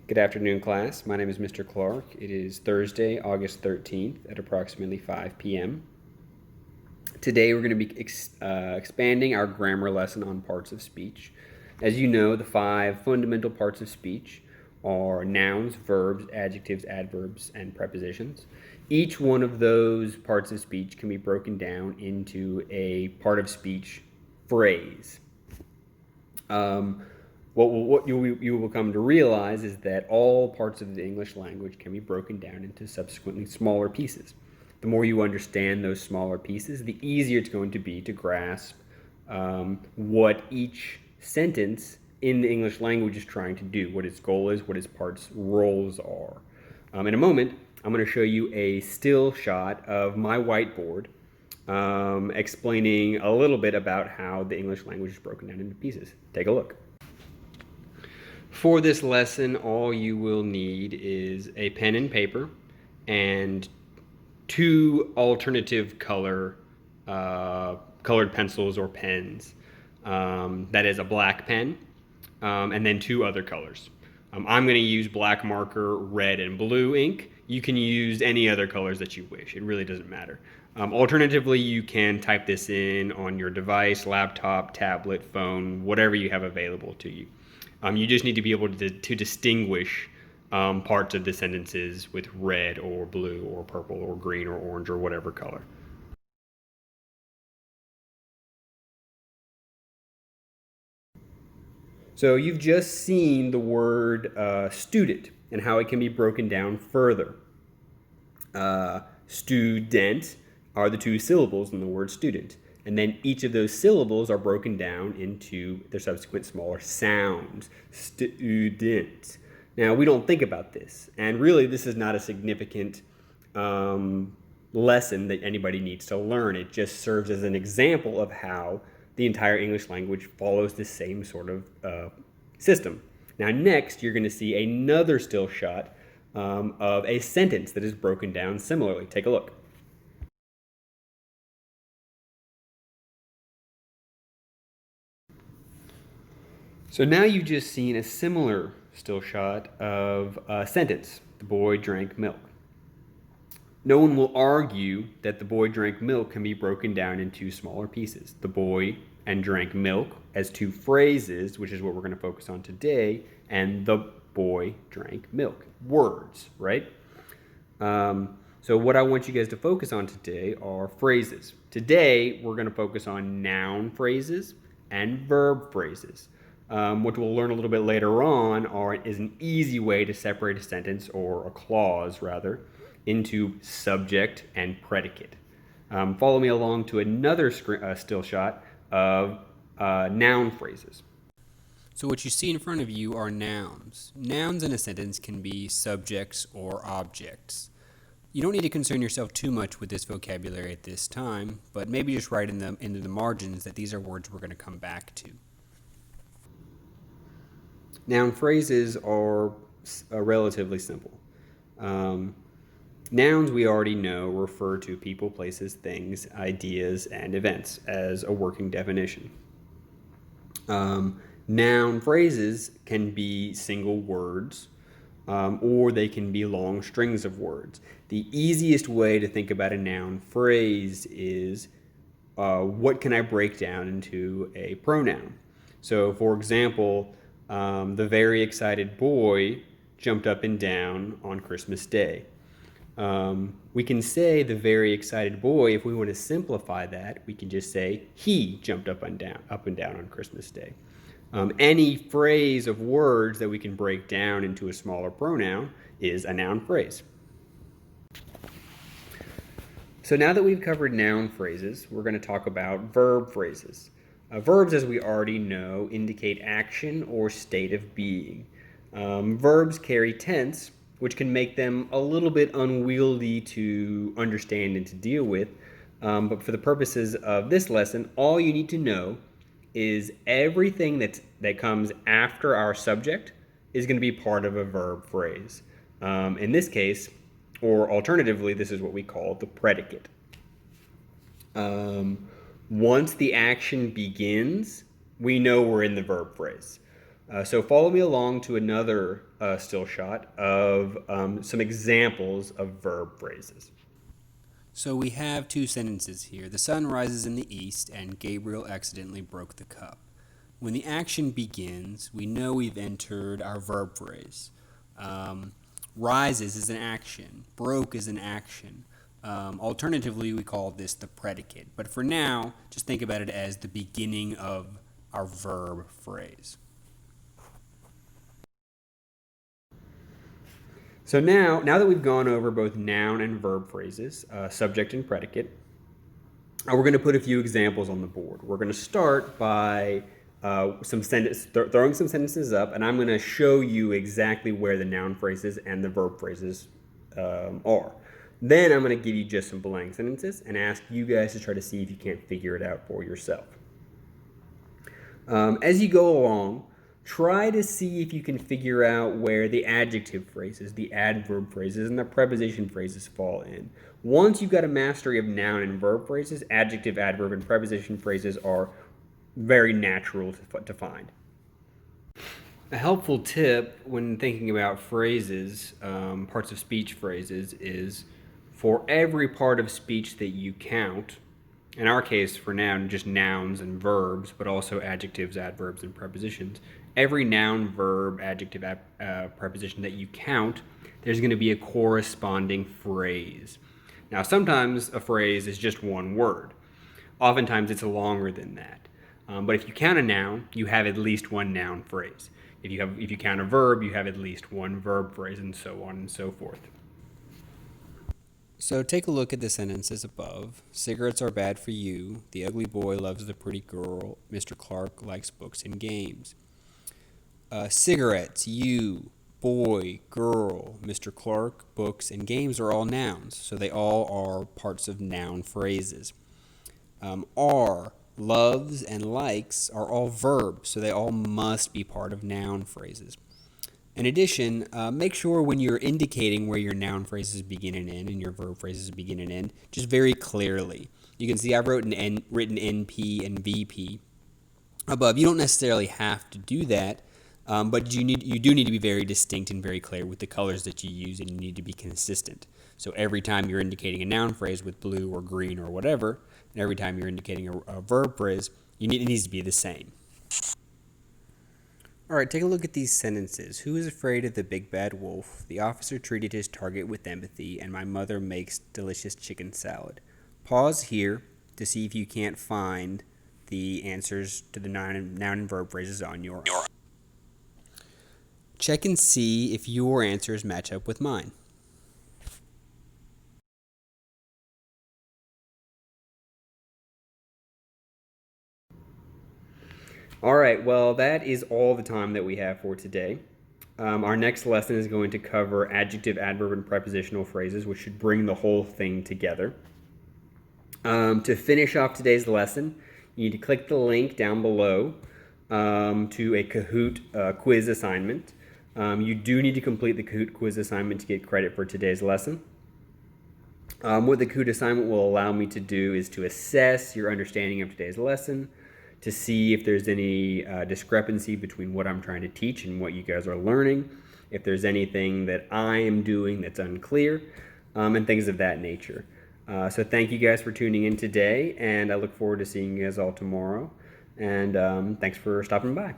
Good afternoon, class. My name is Mr. Clark. It is Thursday, August 13th at approximately 5 p.m. Today we're going to be expanding our grammar lesson on parts of speech. As you know, the 5 fundamental parts of speech are nouns, verbs, adjectives, adverbs, and prepositions. Each one of those parts of speech can be broken down into a part of speech phrase. What you will come to realize is that all parts of the English language can be broken down into subsequently smaller pieces. The more you understand those smaller pieces, the easier it's going to be to grasp what each sentence in the English language is trying to do, what its goal is, what its parts' roles are. In a moment, I'm going to show you a still shot of my whiteboard explaining a little bit about how the English language is broken down into pieces. Take a look. For this lesson, all you will need is a pen and paper and 2 alternative colored pencils or pens. That is a black pen and then 2 other colors. I'm going to use black marker, red, and blue ink. You can use any other colors that you wish. It really doesn't matter. Alternatively, you can type this in on your device, laptop, tablet, phone, whatever you have available to you. You just need to be able to distinguish parts of the sentences with red or blue or purple or green or orange or whatever color. So you've just seen the word student and how it can be broken down further. Student are the 2 syllables in the word student. And then each of those syllables are broken down into their subsequent smaller sounds. Student. Now, we don't think about this. And really, this is not a significant lesson that anybody needs to learn. It just serves as an example of how the entire English language follows the same sort of system. Now, next, you're going to see another still shot of a sentence that is broken down similarly. Take a look. So now you've just seen a similar still shot of a sentence. The boy drank milk. No one will argue that the boy drank milk can be broken down into smaller pieces. The boy and drank milk as 2 phrases, which is what we're going to focus on today, and the boy drank milk. Words, right? So what I want you guys to focus on today are phrases. Today, we're going to focus on noun phrases and verb phrases. What we'll learn a little bit later on is an easy way to separate a sentence, or a clause rather, into subject and predicate. Follow me along to another still shot of noun phrases. So what you see in front of you are nouns. Nouns in a sentence can be subjects or objects. You don't need to concern yourself too much with this vocabulary at this time, but maybe just write into the margins that these are words we're going to come back to. Noun phrases are relatively simple. Nouns, we already know, refer to people, places, things, ideas, and events as a working definition. Noun phrases can be single words, or they can be long strings of words. The easiest way to think about a noun phrase is what can I break down into a pronoun? So, for example, the very excited boy jumped up and down on Christmas Day. We can say the very excited boy. If we want to simplify that, we can just say he jumped up and down on Christmas Day. Any phrase of words that we can break down into a smaller pronoun is a noun phrase. So now that we've covered noun phrases, we're going to talk about verb phrases. Verbs, as we already know, indicate action or state of being. Verbs carry tense, which can make them a little bit unwieldy to understand and to deal with. But for the purposes of this lesson, all you need to know is everything that comes after our subject is going to be part of a verb phrase. In this case, or alternatively, this is what we call the predicate. Once the action begins, we know we're in the verb phrase. So follow me along to another still shot of some examples of verb phrases. So we have two sentences here. The sun rises in the east, and Gabriel accidentally broke the cup. When the action begins, we know we've entered our verb phrase. Rises is an action. Broke is an action. Alternatively, we call this the predicate. But for now, just think about it as the beginning of our verb phrase. So now that we've gone over both noun and verb phrases, subject and predicate, we're going to put a few examples on the board. We're going to start by throwing some sentences up, and I'm going to show you exactly where the noun phrases and the verb phrases are. Then I'm going to give you just some blank sentences and ask you guys to try to see if you can't figure it out for yourself. As you go along, try to see if you can figure out where the adjective phrases, the adverb phrases, and the preposition phrases fall in. Once you've got a mastery of noun and verb phrases, adjective, adverb, and preposition phrases are very natural to find. A helpful tip when thinking about phrases, parts of speech phrases, is for every part of speech that you count, in our case for noun, just nouns and verbs, but also adjectives, adverbs, and prepositions, every noun, verb, adjective, preposition that you count, there's going to be a corresponding phrase. Now, sometimes a phrase is just one word. Oftentimes, it's longer than that. But if you count a noun, you have at least one noun phrase. If you count a verb, you have at least one verb phrase, and so on and so forth. So take a look at the sentences above. Cigarettes are bad for you. The ugly boy loves the pretty girl. Mr. Clark likes books and games. Cigarettes, you, boy, girl, Mr. Clark, books, and games are all nouns, so they all are parts of noun phrases. Are, loves, and likes are all verbs, so they all must be part of noun phrases. In addition, make sure when you're indicating where your noun phrases begin and end and your verb phrases begin and end, just very clearly. You can see I've written NP and VP above. You don't necessarily have to do that, but you do need to be very distinct and very clear with the colors that you use, and you need to be consistent. So every time you're indicating a noun phrase with blue or green or whatever, and every time you're indicating a verb phrase, it needs to be the same. All right, take a look at these sentences. Who is afraid of the big bad wolf? The officer treated his target with empathy, and my mother makes delicious chicken salad. Pause here to see if you can't find the answers to the noun and verb phrases on your own. Check and see if your answers match up with mine. All right, well, that is all the time that we have for today. Our next lesson is going to cover adjective, adverb, and prepositional phrases, which should bring the whole thing together. To finish off today's lesson, you need to click the link down below to a Kahoot quiz assignment. You do need to complete the Kahoot quiz assignment to get credit for today's lesson. What the Kahoot assignment will allow me to do is to assess your understanding of today's lesson, to see if there's any discrepancy between what I'm trying to teach and what you guys are learning, if there's anything that I am doing that's unclear, and things of that nature. So thank you guys for tuning in today, and I look forward to seeing you guys all tomorrow. And thanks for stopping by.